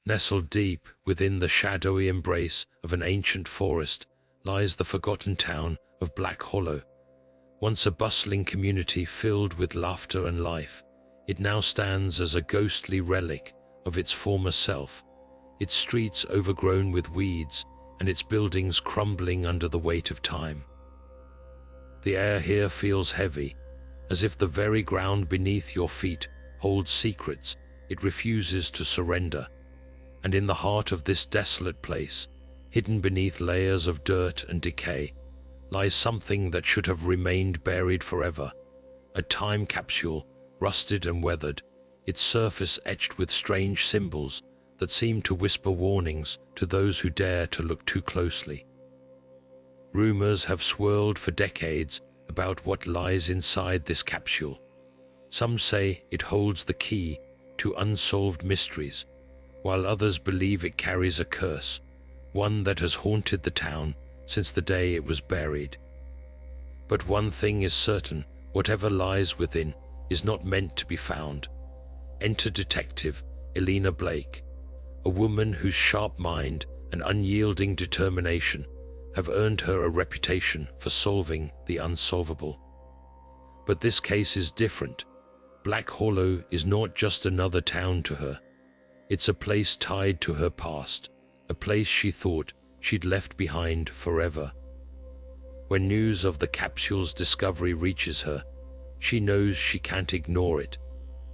Nestled deep within the shadowy embrace of an ancient forest lies the forgotten town of Black Hollow. Once a bustling community filled with laughter and life, it now stands as a ghostly relic of its former self, its streets overgrown with weeds and its buildings crumbling under the weight of time. The air here feels heavy, as if the very ground beneath your feet holds secrets it refuses to surrender. And in the heart of this desolate place, hidden beneath layers of dirt and decay, lies something that should have remained buried forever. A time capsule, rusted and weathered, its surface etched with strange symbols that seem to whisper warnings to those who dare to look too closely. Rumors have swirled for decades about what lies inside this capsule. Some say it holds the key to unsolved mysteries, while others believe it carries a curse, one that has haunted the town since the day it was buried. But one thing is certain, whatever lies within is not meant to be found. Enter Detective Eleanor Blake, a woman whose sharp mind and unyielding determination have earned her a reputation for solving the unsolvable. But this case is different. Black Hollow is not just another town to her. It's a place tied to her past, a place she thought she'd left behind forever. When news of the capsule's discovery reaches her, she knows she can't ignore it.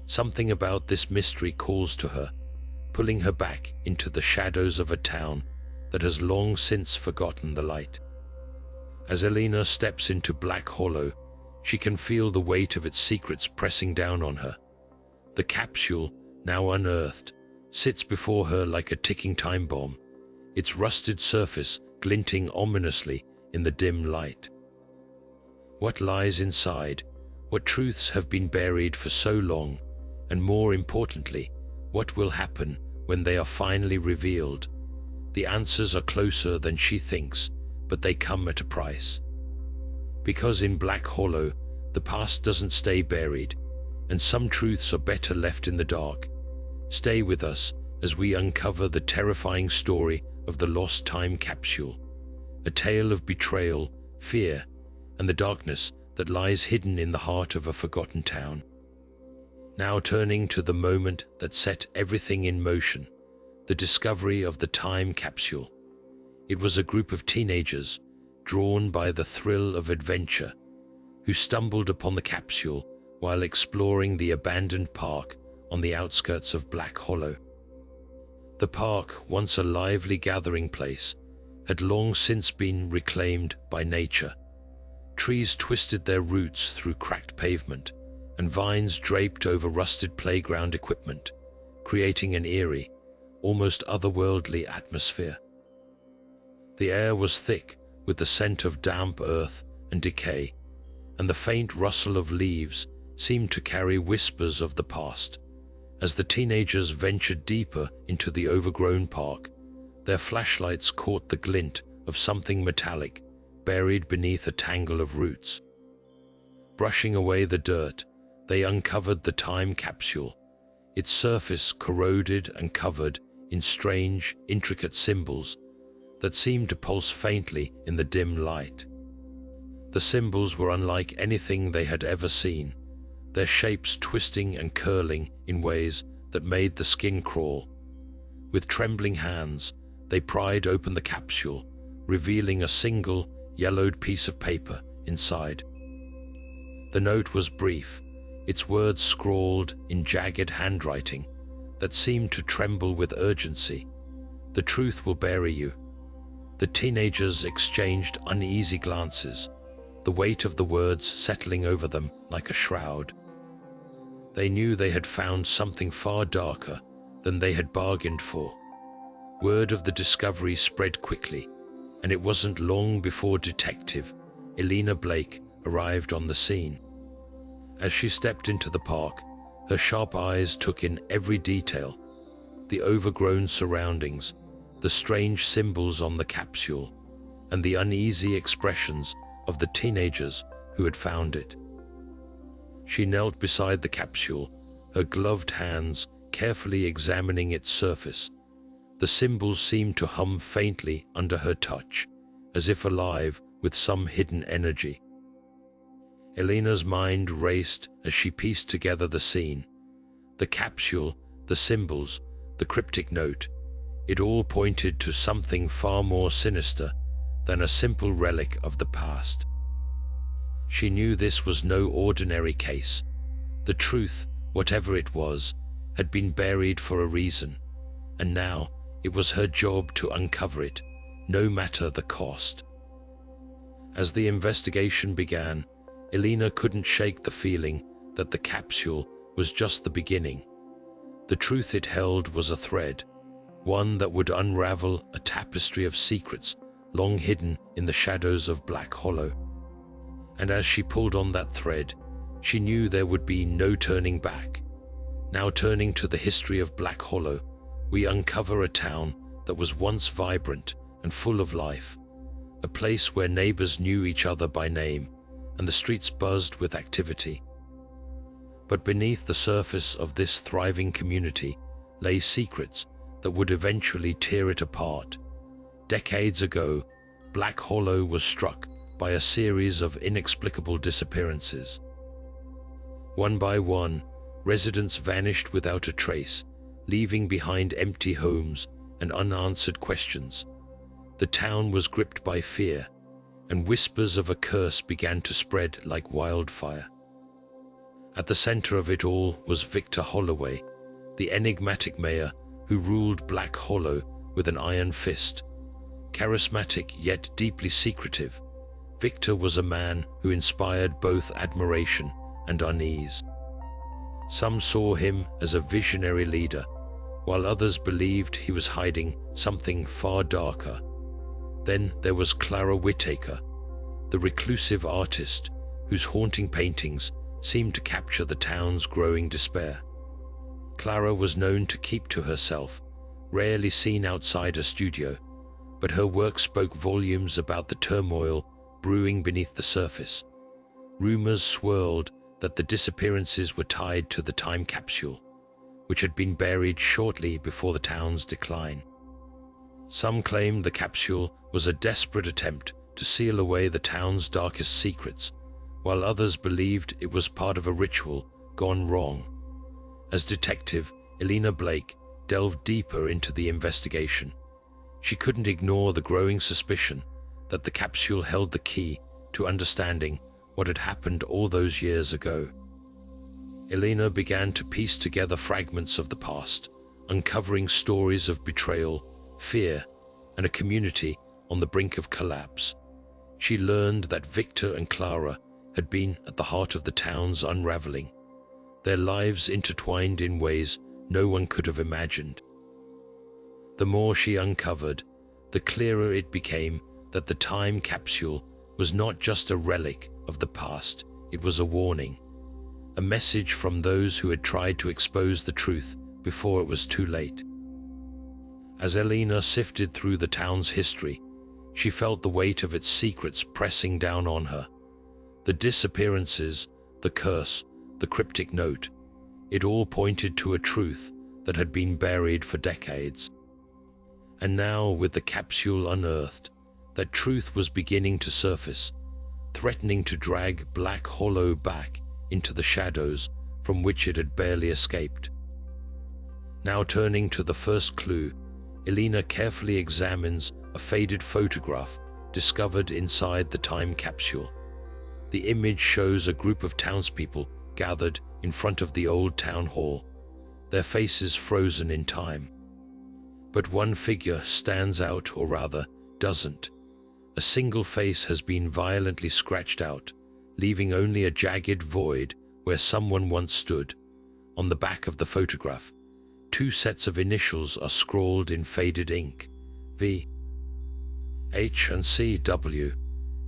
Something about this mystery calls to her, pulling her back into the shadows of a town that has long since forgotten the light. As Eleanor steps into Black Hollow, she can feel the weight of its secrets pressing down on her. The capsule, now unearthed, sits before her like a ticking time bomb, its rusted surface glinting ominously in the dim light. What lies inside? What truths have been buried for so long? And more importantly, what will happen when they are finally revealed? The answers are closer than she thinks, but they come at a price. Because in Black Hollow, the past doesn't stay buried, and some truths are better left in the dark. Stay with us as we uncover the terrifying story of the Lost Time Capsule, a tale of betrayal, fear, and the darkness that lies hidden in the heart of a forgotten town. Now turning to the moment that set everything in motion, the discovery of the time capsule. It was a group of teenagers, drawn by the thrill of adventure, who stumbled upon the capsule while exploring the abandoned park on the outskirts of Black Hollow. The park, once a lively gathering place, had long since been reclaimed by nature. Trees twisted their roots through cracked pavement, and vines draped over rusted playground equipment, creating an eerie, almost otherworldly atmosphere. The air was thick with the scent of damp earth and decay, and the faint rustle of leaves seemed to carry whispers of the past. As the teenagers ventured deeper into the overgrown park, their flashlights caught the glint of something metallic buried beneath a tangle of roots. Brushing away the dirt, they uncovered the time capsule, its surface corroded and covered in strange, intricate symbols that seemed to pulse faintly in the dim light. The symbols were unlike anything they had ever seen, their shapes twisting and curling in ways that made the skin crawl. With trembling hands, they pried open the capsule, revealing a single, yellowed piece of paper inside. The note was brief, its words scrawled in jagged handwriting that seemed to tremble with urgency. "The truth will bury you." The teenagers exchanged uneasy glances, the weight of the words settling over them like a shroud. They knew they had found something far darker than they had bargained for. Word of the discovery spread quickly, and it wasn't long before Detective Eleanor Blake arrived on the scene. As she stepped into the park, her sharp eyes took in every detail: the overgrown surroundings, the strange symbols on the capsule, and the uneasy expressions of the teenagers who had found it. She knelt beside the capsule, her gloved hands carefully examining its surface, The symbols seemed to hum faintly under her touch, as if alive with some hidden energy. Eleanor's mind raced as she pieced together the scene. The capsule, the symbols, the cryptic note, it all pointed to something far more sinister than a simple relic of the past. She knew this was no ordinary case. The truth, whatever it was, had been buried for a reason, and now it was her job to uncover it, no matter the cost. As the investigation began, Eleanor couldn't shake the feeling that the capsule was just the beginning. The truth it held was a thread, one that would unravel a tapestry of secrets long hidden in the shadows of Black Hollow. And as she pulled on that thread, she knew there would be no turning back. Now turning to the history of Black Hollow, we uncover a town that was once vibrant and full of life, a place where neighbors knew each other by name and the streets buzzed with activity. But beneath the surface of this thriving community lay secrets that would eventually tear it apart. Decades ago, Black Hollow was struck by a series of inexplicable disappearances. One by one, residents vanished without a trace, leaving behind empty homes and unanswered questions. The town was gripped by fear, and whispers of a curse began to spread like wildfire. At the center of it all was Victor Holloway, the enigmatic mayor who ruled Black Hollow with an iron fist. Charismatic yet deeply secretive, Victor was a man who inspired both admiration and unease. Some saw him as a visionary leader, while others believed he was hiding something far darker. Then there was Clara Whitaker, the reclusive artist whose haunting paintings seemed to capture the town's growing despair. Clara was known to keep to herself, rarely seen outside a studio, but her work spoke volumes about the turmoil brewing beneath the surface. Rumors swirled that the disappearances were tied to the time capsule, which had been buried shortly before the town's decline. Some claimed the capsule was a desperate attempt to seal away the town's darkest secrets, while others believed it was part of a ritual gone wrong. As Detective Eleanor Blake delved deeper into the investigation, she couldn't ignore the growing suspicion that the capsule held the key to understanding what had happened all those years ago. Eleanor began to piece together fragments of the past, uncovering stories of betrayal, fear, and a community on the brink of collapse. She learned that Victor and Clara had been at the heart of the town's unraveling, their lives intertwined in ways no one could have imagined. The more she uncovered, the clearer it became that the time capsule was not just a relic of the past, it was a warning, a message from those who had tried to expose the truth before it was too late. As Eleanor sifted through the town's history, she felt the weight of its secrets pressing down on her. The disappearances, the curse, the cryptic note, it all pointed to a truth that had been buried for decades. And now, with the capsule unearthed, that truth was beginning to surface, threatening to drag Black Hollow back into the shadows from which it had barely escaped. Now turning to the first clue, Eleanor carefully examines a faded photograph discovered inside the time capsule. The image shows a group of townspeople gathered in front of the old town hall, their faces frozen in time. But one figure stands out, or rather, doesn't. A single face has been violently scratched out, leaving only a jagged void where someone once stood. On the back of the photograph, two sets of initials are scrawled in faded ink, V, H and C, W.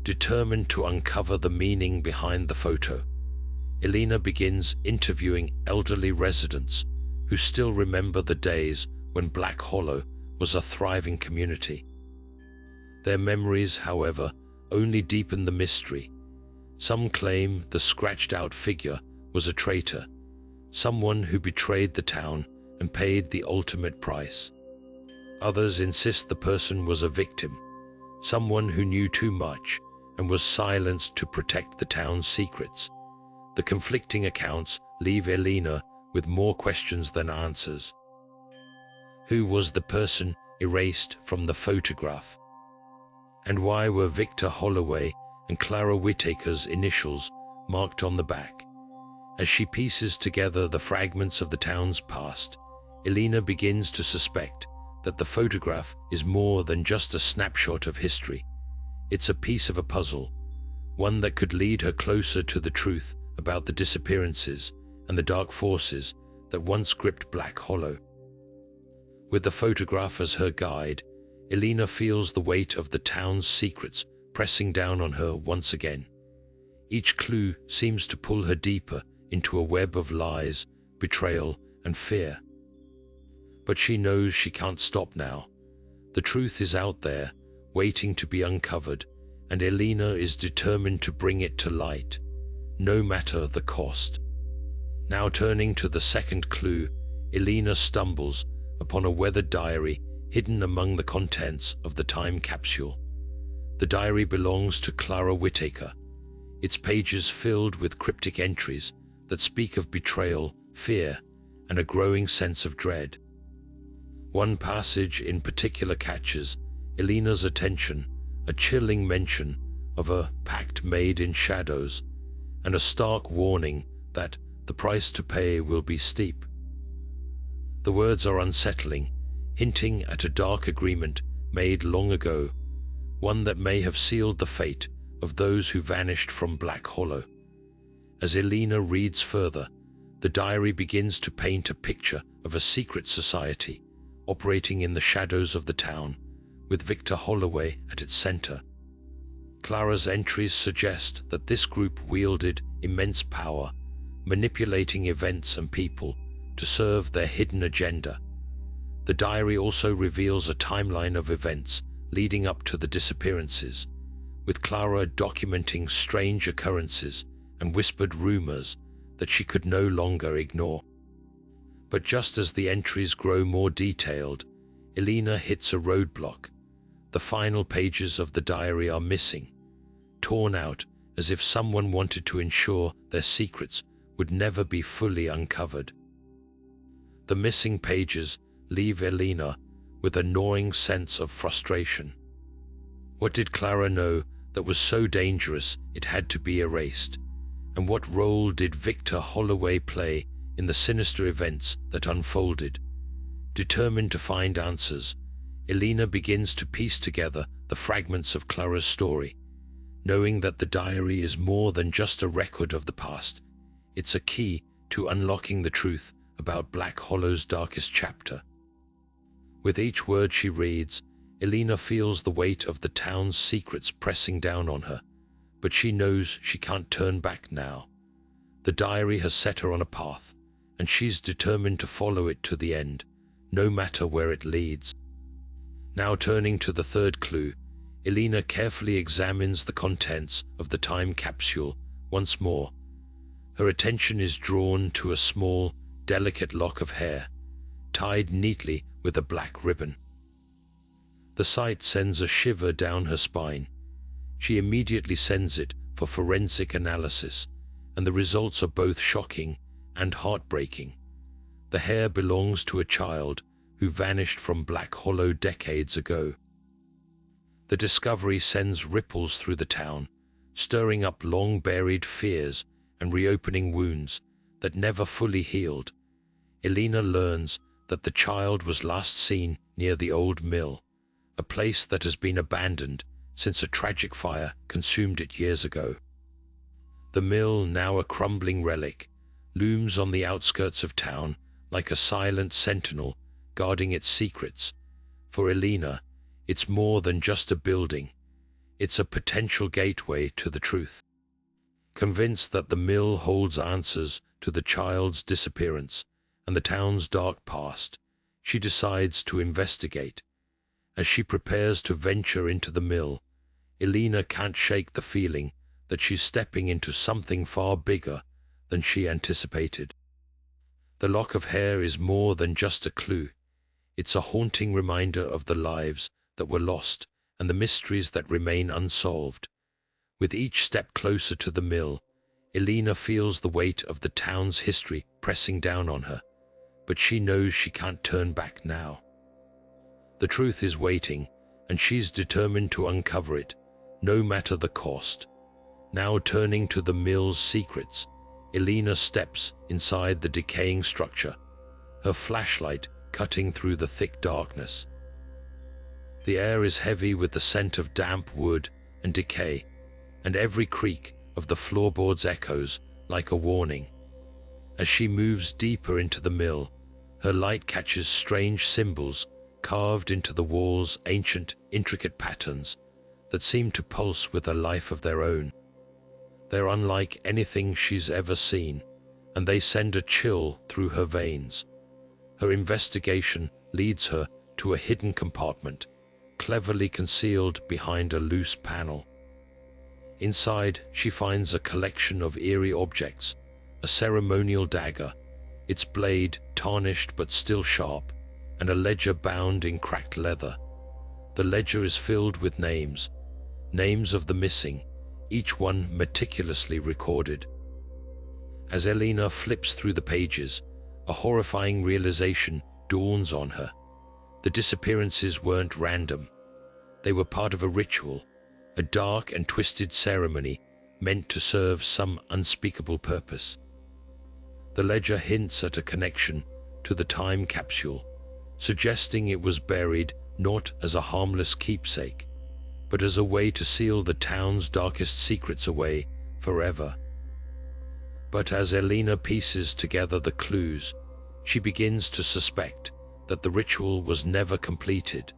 Determined to uncover the meaning behind the photo, Eleanor begins interviewing elderly residents who still remember the days when Black Hollow was a thriving community. Their memories, however, only deepen the mystery. Some claim the scratched-out figure was a traitor, someone who betrayed the town and paid the ultimate price. Others insist the person was a victim, someone who knew too much and was silenced to protect the town's secrets. The conflicting accounts leave Eleanor with more questions than answers. Who was the person erased from the photograph? And why were Victor Holloway and Clara Whitaker's initials marked on the back? As she pieces together the fragments of the town's past, Eleanor begins to suspect that the photograph is more than just a snapshot of history. It's a piece of a puzzle, one that could lead her closer to the truth about the disappearances and the dark forces that once gripped Black Hollow. With the photograph as her guide, Eleanor feels the weight of the town's secrets pressing down on her once again. Each clue seems to pull her deeper into a web of lies, betrayal, and fear. But she knows she can't stop now. The truth is out there, waiting to be uncovered, and Eleanor is determined to bring it to light, no matter the cost. Now turning to the second clue, Eleanor stumbles upon a weathered diary hidden among the contents of the time capsule. The diary belongs to Clara Whitaker, its pages filled with cryptic entries that speak of betrayal, fear, and a growing sense of dread. One passage in particular catches Eleanor's attention, a chilling mention of a pact made in shadows, and a stark warning that the price to pay will be steep. The words are unsettling, hinting at a dark agreement made long ago, one that may have sealed the fate of those who vanished from Black Hollow. As Eleanor reads further, the diary begins to paint a picture of a secret society operating in the shadows of the town, with Victor Holloway at its center. Clara's entries suggest that this group wielded immense power, manipulating events and people to serve their hidden agenda. The diary also reveals a timeline of events leading up to the disappearances, with Clara documenting strange occurrences and whispered rumors that she could no longer ignore. But just as the entries grow more detailed, Eleanor hits a roadblock. The final pages of the diary are missing, torn out as if someone wanted to ensure their secrets would never be fully uncovered. The missing pages leave Eleanor with a gnawing sense of frustration. What did Clara know that was so dangerous it had to be erased? And what role did Victor Holloway play in the sinister events that unfolded? Determined to find answers, Eleanor begins to piece together the fragments of Clara's story, knowing that the diary is more than just a record of the past. It's a key to unlocking the truth about Black Hollow's darkest chapter. With each word she reads, Eleanor feels the weight of the town's secrets pressing down on her, but she knows she can't turn back now. The diary has set her on a path, and she's determined to follow it to the end, no matter where it leads. Now turning to the third clue, Eleanor carefully examines the contents of the time capsule once more. Her attention is drawn to a small, delicate lock of hair, tied neatly with a black ribbon. The sight sends a shiver down her spine. She immediately sends it for forensic analysis, and the results are both shocking and heartbreaking. The hair belongs to a child who vanished from Black Hollow decades ago. The discovery sends ripples through the town, stirring up long-buried fears and reopening wounds that never fully healed. Eleanor learns that the child was last seen near the old mill, a place that has been abandoned since a tragic fire consumed it years ago. The mill, now a crumbling relic, looms on the outskirts of town like a silent sentinel guarding its secrets. For Eleanor, it's more than just a building. It's a potential gateway to the truth. Convinced that the mill holds answers to the child's disappearance and the town's dark past, she decides to investigate. As she prepares to venture into the mill, Eleanor can't shake the feeling that she's stepping into something far bigger than she anticipated. The lock of hair is more than just a clue. It's a haunting reminder of the lives that were lost and the mysteries that remain unsolved. With each step closer to the mill, Elena feels the weight of the town's history pressing down on her, but she knows she can't turn back now. The truth is waiting, and she's determined to uncover it, no matter the cost. Now turning to the mill's secrets, Elena steps inside the decaying structure, her flashlight cutting through the thick darkness. The air is heavy with the scent of damp wood and decay, and every creak of the floorboards echoes like a warning. As she moves deeper into the mill, her light catches strange symbols carved into the walls, ancient, intricate patterns that seem to pulse with a life of their own. They're unlike anything she's ever seen, and they send a chill through her veins. Her investigation leads her to a hidden compartment, cleverly concealed behind a loose panel. Inside, she finds a collection of eerie objects, a ceremonial dagger, its blade tarnished but still sharp, and a ledger bound in cracked leather. The ledger is filled with names of the missing, each one meticulously recorded. As Elena flips through the pages, a horrifying realization dawns on her. The disappearances weren't random. They were part of a ritual, a dark and twisted ceremony meant to serve some unspeakable purpose. The ledger hints at a connection to the time capsule, suggesting it was buried not as a harmless keepsake, but as a way to seal the town's darkest secrets away forever. But as Elena pieces together the clues, she begins to suspect that the ritual was never completed.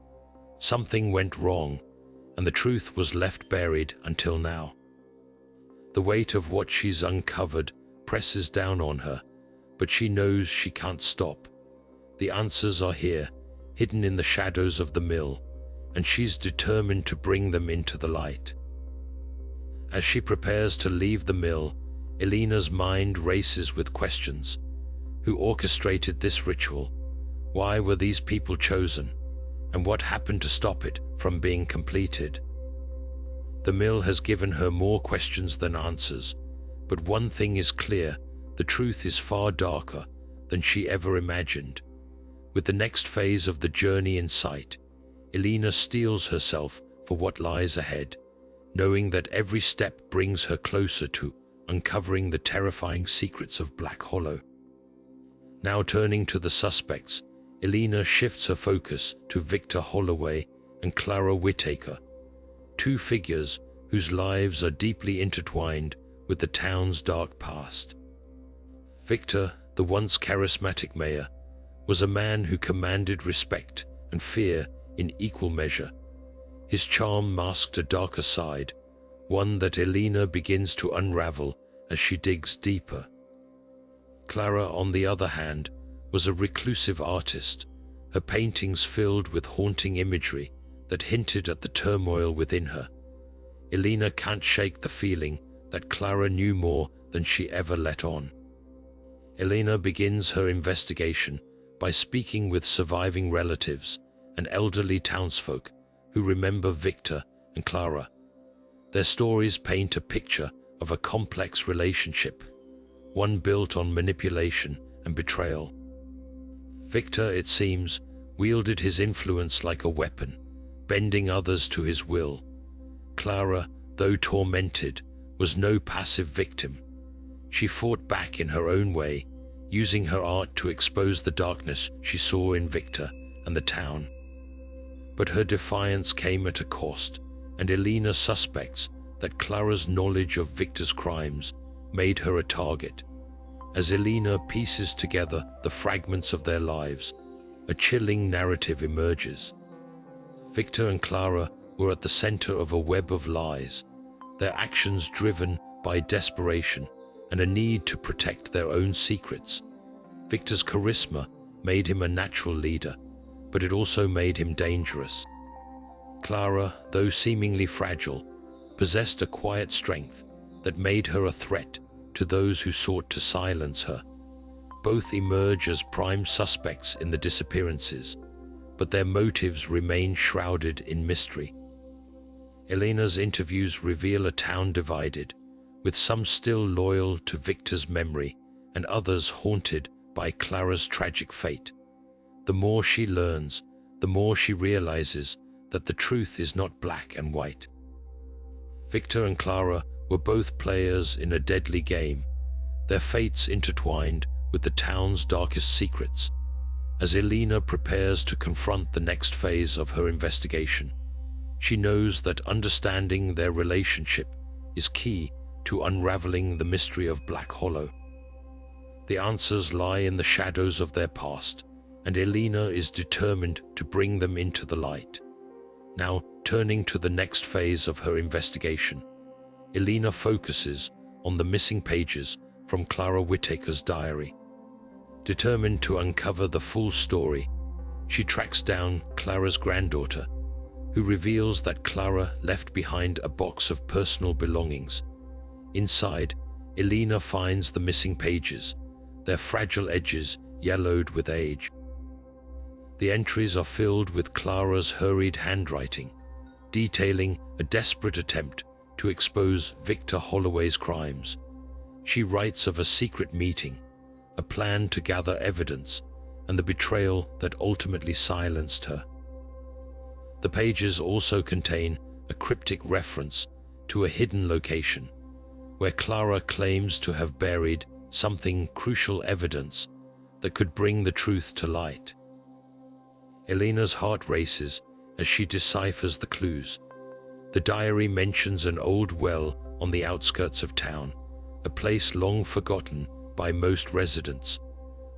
Something went wrong, and the truth was left buried until now. The weight of what she's uncovered presses down on her, but she knows she can't stop. The answers are here, hidden in the shadows of the mill, and she's determined to bring them into the light. As she prepares to leave the mill, Elena's mind races with questions. Who orchestrated this ritual? Why were these people chosen? And what happened to stop it from being completed? The mill has given her more questions than answers, but one thing is clear: the truth is far darker than she ever imagined. With the next phase of the journey in sight, Elena steels herself for what lies ahead, knowing that every step brings her closer to uncovering the terrifying secrets of Black Hollow. Now turning to the suspects, Elena shifts her focus to Victor Holloway and Clara Whitaker, two figures whose lives are deeply intertwined with the town's dark past. Victor, the once charismatic mayor, was a man who commanded respect and fear in equal measure. His charm masked a darker side, one that Elena begins to unravel as she digs deeper. Clara, on the other hand, was a reclusive artist, her paintings filled with haunting imagery that hinted at the turmoil within her. Elena can't shake the feeling that Clara knew more than she ever let on. Elena begins her investigation by speaking with surviving relatives and elderly townsfolk who remember Victor and Clara. Their stories paint a picture of a complex relationship, one built on manipulation and betrayal. Victor, it seems, wielded his influence like a weapon, bending others to his will. Clara, though tormented, was no passive victim. She fought back in her own way, using her art to expose the darkness she saw in Victor and the town. But her defiance came at a cost, and Elena suspects that Clara's knowledge of Victor's crimes made her a target. As Elena pieces together the fragments of their lives, a chilling narrative emerges. Victor and Clara were at the center of a web of lies, their actions driven by desperation and a need to protect their own secrets. Victor's charisma made him a natural leader, but it also made him dangerous. Clara, though seemingly fragile, possessed a quiet strength that made her a threat to those who sought to silence her. Both emerge as prime suspects in the disappearances, but their motives remain shrouded in mystery. Elena's interviews reveal a town divided, with some still loyal to Victor's memory and others haunted by Clara's tragic fate. The more she learns, the more she realizes that the truth is not black and white. Victor and Clara were both players in a deadly game, their fates intertwined with the town's darkest secrets. As Elena prepares to confront the next phase of her investigation, she knows that understanding their relationship is key to unraveling the mystery of Black Hollow. The answers lie in the shadows of their past, and Elena is determined to bring them into the light. Now, turning to the next phase of her investigation, Elena focuses on the missing pages from Clara Whitaker's diary. Determined to uncover the full story, she tracks down Clara's granddaughter, who reveals that Clara left behind a box of personal belongings. Inside, Elena finds the missing pages, their fragile edges yellowed with age. The entries are filled with Clara's hurried handwriting, detailing a desperate attempt to expose Victor Holloway's crimes. She writes of a secret meeting, a plan to gather evidence, and the betrayal that ultimately silenced her. The pages also contain a cryptic reference to a hidden location, where Clara claims to have buried something crucial evidence that could bring the truth to light. Elena's heart races as she deciphers the clues. The diary mentions an old well on the outskirts of town, a place long forgotten by most residents.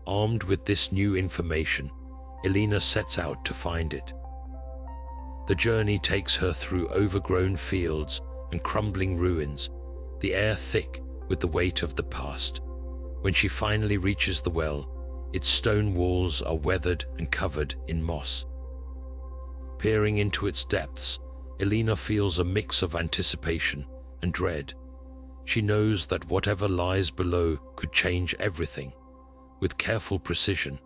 Armed with this new information, Elena sets out to find it. The journey takes her through overgrown fields and crumbling ruins, the air thick with the weight of the past. When she finally reaches the well, its stone walls are weathered and covered in moss. Peering into its depths, Elena feels a mix of anticipation and dread. She knows that whatever lies below could change everything. With careful precision,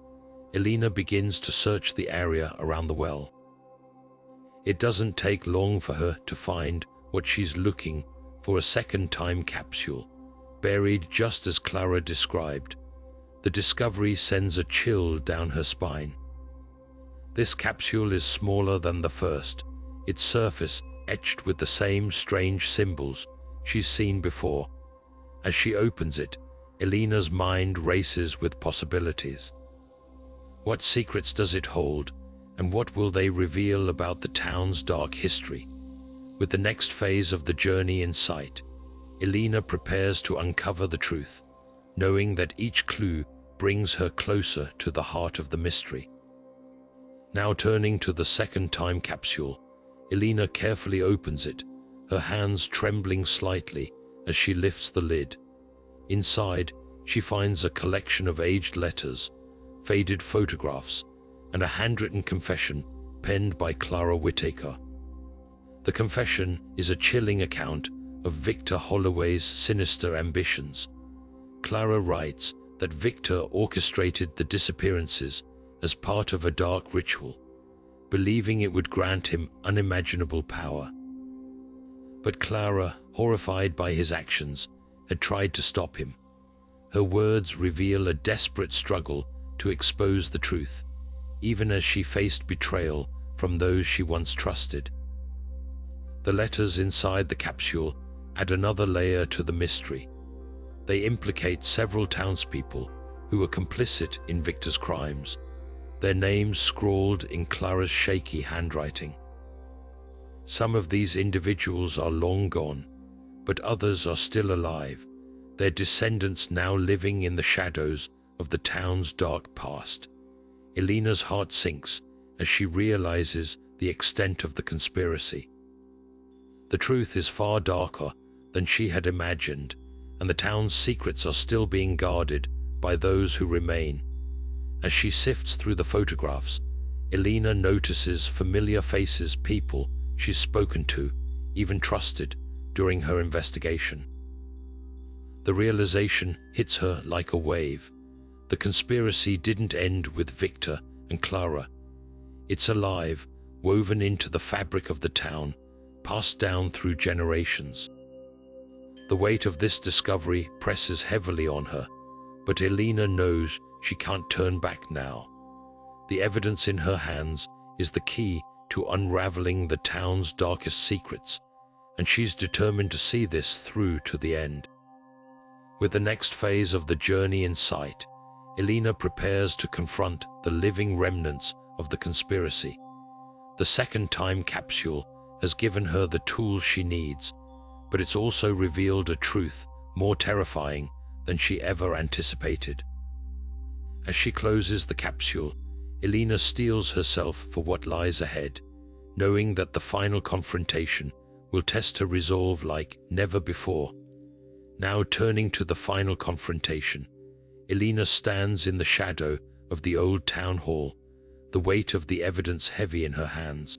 Elena begins to search the area around the well. It doesn't take long for her to find what she's looking for: a second time capsule, buried just as Clara described. The discovery sends a chill down her spine. This capsule is smaller than the first, its surface etched with the same strange symbols she's seen before. As she opens it, Elena's mind races with possibilities. What secrets does it hold, and what will they reveal about the town's dark history? With the next phase of the journey in sight, Elena prepares to uncover the truth, knowing that each clue brings her closer to the heart of the mystery. Now turning to the second time capsule, Elena carefully opens it, her hands trembling slightly as she lifts the lid. Inside, she finds a collection of aged letters, faded photographs, and a handwritten confession penned by Clara Whitaker. The confession is a chilling account of Victor Holloway's sinister ambitions. Clara writes that Victor orchestrated the disappearances as part of a dark ritual, believing it would grant him unimaginable power. But Clara, horrified by his actions, had tried to stop him. Her words reveal a desperate struggle to expose the truth, even as she faced betrayal from those she once trusted. The letters inside the capsule add another layer to the mystery. They implicate several townspeople who were complicit in Victor's crimes, their names scrawled in Clara's shaky handwriting. Some of these individuals are long gone, but others are still alive, their descendants now living in the shadows of the town's dark past. Elena's heart sinks as she realizes the extent of the conspiracy. The truth is far darker than she had imagined, and the town's secrets are still being guarded by those who remain. As she sifts through the photographs, Elena notices familiar faces, people she's spoken to, even trusted, during her investigation. The realization hits her like a wave. The conspiracy didn't end with Victor and Clara. It's alive, woven into the fabric of the town, passed down through generations. The weight of this discovery presses heavily on her, but Elena knows she can't turn back now. The evidence in her hands is the key to unraveling the town's darkest secrets, and she's determined to see this through to the end. With the next phase of the journey in sight, Elena prepares to confront the living remnants of the conspiracy. The second time capsule has given her the tools she needs, but it's also revealed a truth more terrifying than she ever anticipated. As she closes the capsule, Elena steels herself for what lies ahead, knowing that the final confrontation will test her resolve like never before. Now turning to the final confrontation, Elena stands in the shadow of the old town hall, the weight of the evidence heavy in her hands.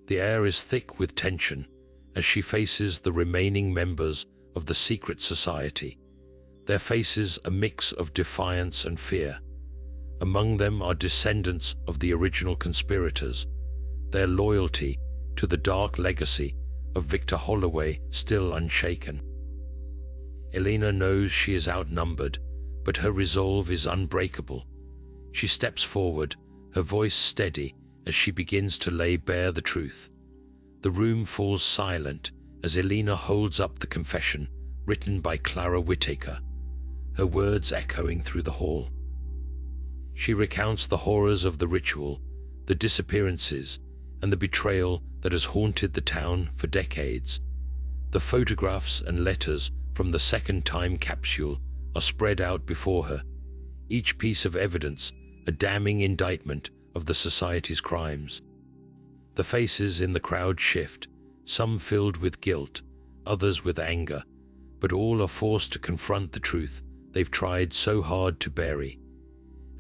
The air is thick with tension as she faces the remaining members of the secret society, their faces a mix of defiance and fear. Among them are descendants of the original conspirators, their loyalty to the dark legacy of Victor Holloway still unshaken. Elena knows she is outnumbered, but her resolve is unbreakable. She steps forward, her voice steady as she begins to lay bare the truth. The room falls silent as Elena holds up the confession written by Clara Whitaker, her words echoing through the hall. She recounts the horrors of the ritual, the disappearances, and the betrayal that has haunted the town for decades. The photographs and letters from the second time capsule are spread out before her, each piece of evidence a damning indictment of the society's crimes. The faces in the crowd shift, some filled with guilt, others with anger, but all are forced to confront the truth they've tried so hard to bury.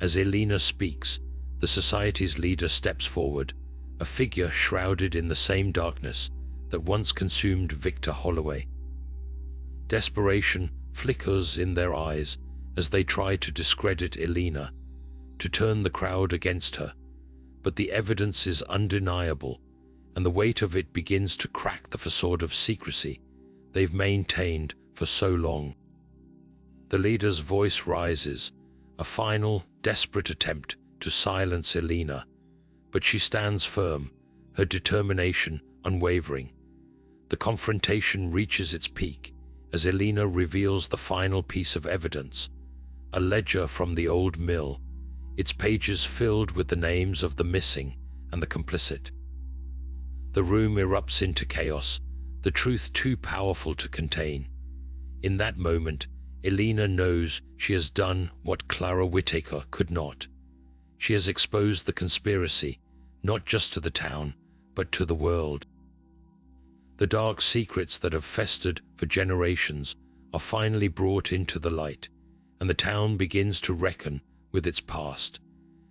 As Elena speaks, the society's leader steps forward, a figure shrouded in the same darkness that once consumed Victor Holloway. Desperation flickers in their eyes as they try to discredit Elena, to turn the crowd against her, but the evidence is undeniable, and the weight of it begins to crack the facade of secrecy they've maintained for so long. The leader's voice rises, a final, desperate attempt to silence Elena, but she stands firm, her determination unwavering. The confrontation reaches its peak as Elena reveals the final piece of evidence, a ledger from the old mill, its pages filled with the names of the missing and the complicit. The room erupts into chaos, the truth too powerful to contain. In that moment, Elena knows she has done what Clara Whitaker could not. She has exposed the conspiracy, not just to the town, but to the world. The dark secrets that have festered for generations are finally brought into the light, and the town begins to reckon with its past.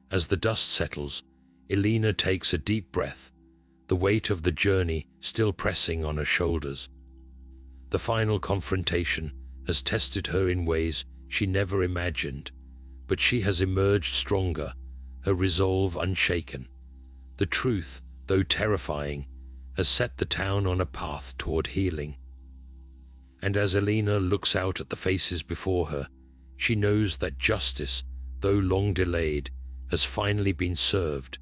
As the dust settles, Elena takes a deep breath, the weight of the journey still pressing on her shoulders. The final confrontation has tested her in ways she never imagined, but she has emerged stronger, her resolve unshaken. The truth, though terrifying, has set the town on a path toward healing. And as Elena looks out at the faces before her, she knows that justice, though long delayed, has finally been served.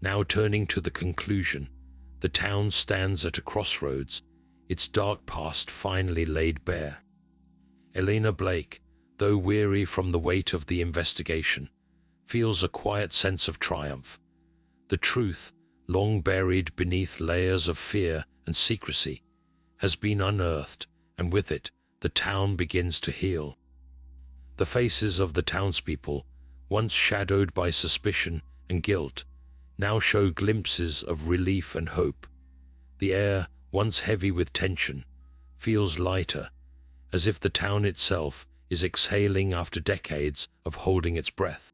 Now turning to the conclusion, the town stands at a crossroads, its dark past finally laid bare. Elena Blake, though weary from the weight of the investigation, feels a quiet sense of triumph. The truth, long buried beneath layers of fear and secrecy, has been unearthed, and with it, the town begins to heal. The faces of the townspeople, once shadowed by suspicion and guilt, now show glimpses of relief and hope. The air, once heavy with tension, feels lighter, as if the town itself is exhaling after decades of holding its breath.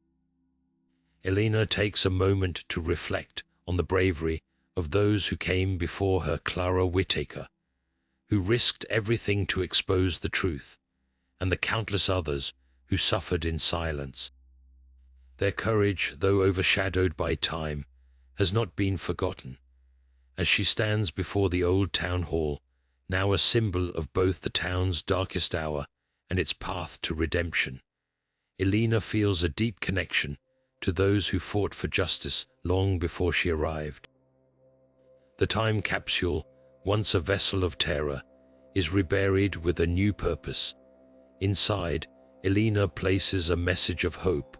Elena takes a moment to reflect on the bravery of those who came before her, Clara Whitaker, who risked everything to expose the truth, and the countless others who suffered in silence. Their courage, though overshadowed by time, has not been forgotten. As she stands before the old town hall, now a symbol of both the town's darkest hour and its path to redemption, Elena feels a deep connection to those who fought for justice long before she arrived. The time capsule, once a vessel of terror, is reburied with a new purpose. Inside, Elena places a message of hope,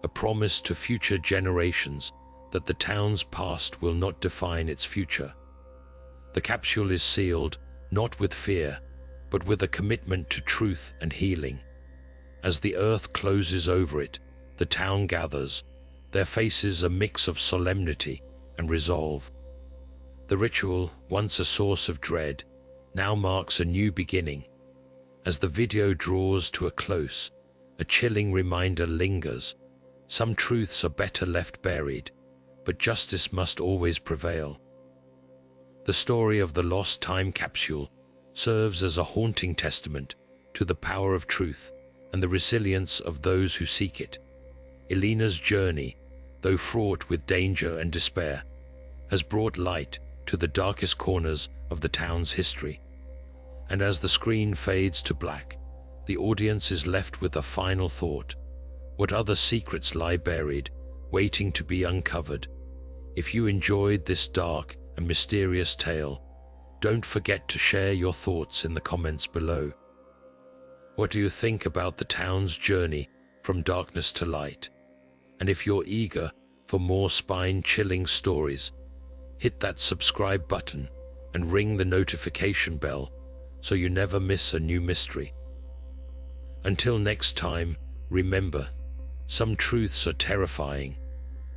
a promise to future generations that the town's past will not define its future. The capsule is sealed, not with fear, but with a commitment to truth and healing. As the earth closes over it, the town gathers, their faces a mix of solemnity and resolve. The ritual, once a source of dread, now marks a new beginning. As the video draws to a close, a chilling reminder lingers. Some truths are better left buried, but justice must always prevail. The story of the lost time capsule serves as a haunting testament to the power of truth and the resilience of those who seek it. Elena's journey, though fraught with danger and despair, has brought light to the darkest corners of the town's history. And as the screen fades to black, the audience is left with a final thought. What other secrets lie buried, waiting to be uncovered? If you enjoyed this dark and mysterious tale, don't forget to share your thoughts in the comments below. What do you think about the town's journey from darkness to light? And if you're eager for more spine-chilling stories, hit that subscribe button and ring the notification bell so you never miss a new mystery. Until next time, remember, some truths are terrifying,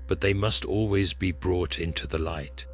but they must always be brought into the light.